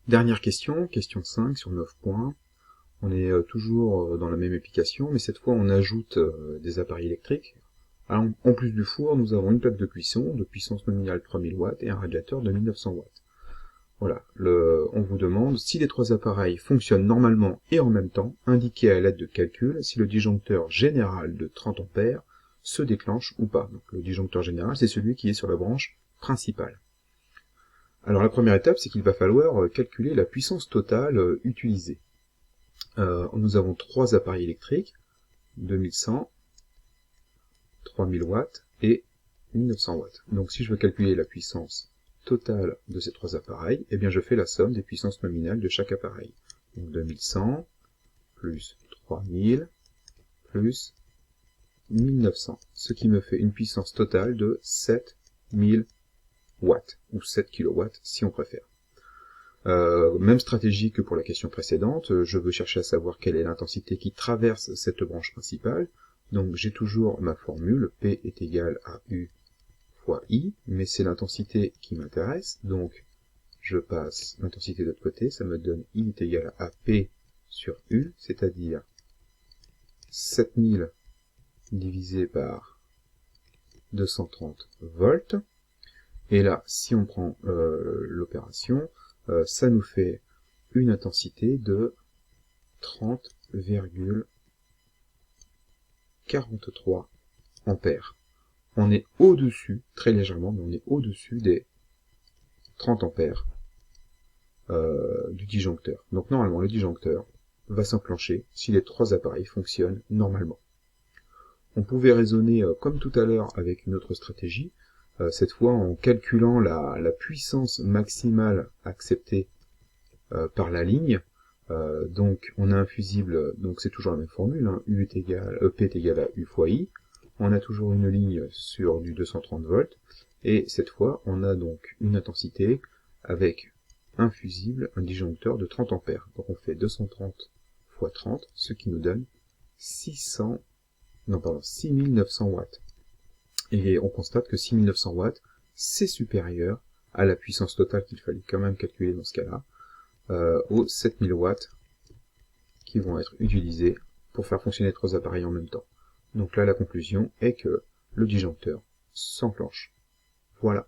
Dernière question, question 5 sur 9 points. On est toujours dans la même application, mais cette fois on ajoute des appareils électriques. Alors, en plus du four, nous avons une plaque de cuisson de puissance nominale 3000 watts et un radiateur de 1900 watts. Voilà, on vous demande si les trois appareils fonctionnent normalement et en même temps, indiquez à l'aide de calcul si le disjoncteur général de 30 ampères se déclenche ou pas. Donc, le disjoncteur général, c'est celui qui est sur la branche principale. Alors la première étape, c'est qu'il va falloir calculer la puissance totale utilisée. Nous avons trois appareils électriques, 2100, 3000 watts et 1900 watts. Donc si je veux calculer la puissance totale de ces trois appareils, eh bien je fais la somme des puissances nominales de chaque appareil. Donc 2100 plus 3000 plus 1900, ce qui me fait une puissance totale de 7000 watts, ou 7 kW si on préfère. Même stratégie que pour la question précédente, je veux chercher à savoir quelle est l'intensité qui traverse cette branche principale. Donc j'ai toujours ma formule, P est égal à U fois I, mais c'est l'intensité qui m'intéresse, donc je passe l'intensité de l'autre côté, ça me donne I est égal à P sur U, c'est-à-dire 7000 divisé par 230 volts. Et là, si on prend l'opération, ça nous fait une intensité de 30,43 ampères. On est au-dessus, très légèrement, mais on est au-dessus des 30 ampères du disjoncteur. Donc normalement, le disjoncteur va s'enclencher si les trois appareils fonctionnent normalement. On pouvait raisonner comme tout à l'heure avec une autre stratégie, cette fois en calculant la puissance maximale acceptée par la ligne. Donc on a un fusible, donc c'est toujours la même formule, hein, P est égal à U fois I. On a toujours une ligne sur du 230 volts, et cette fois on a donc une intensité avec un fusible, un disjoncteur de 30 ampères. Donc on fait 230 fois 30, ce qui nous donne 6900 watts. Et on constate que 6900 watts, c'est supérieur à la puissance totale qu'il fallait quand même calculer dans ce cas-là, aux 7000 watts qui vont être utilisés pour faire fonctionner trois appareils en même temps. Donc là, la conclusion est que le disjoncteur s'enclenche. Voilà.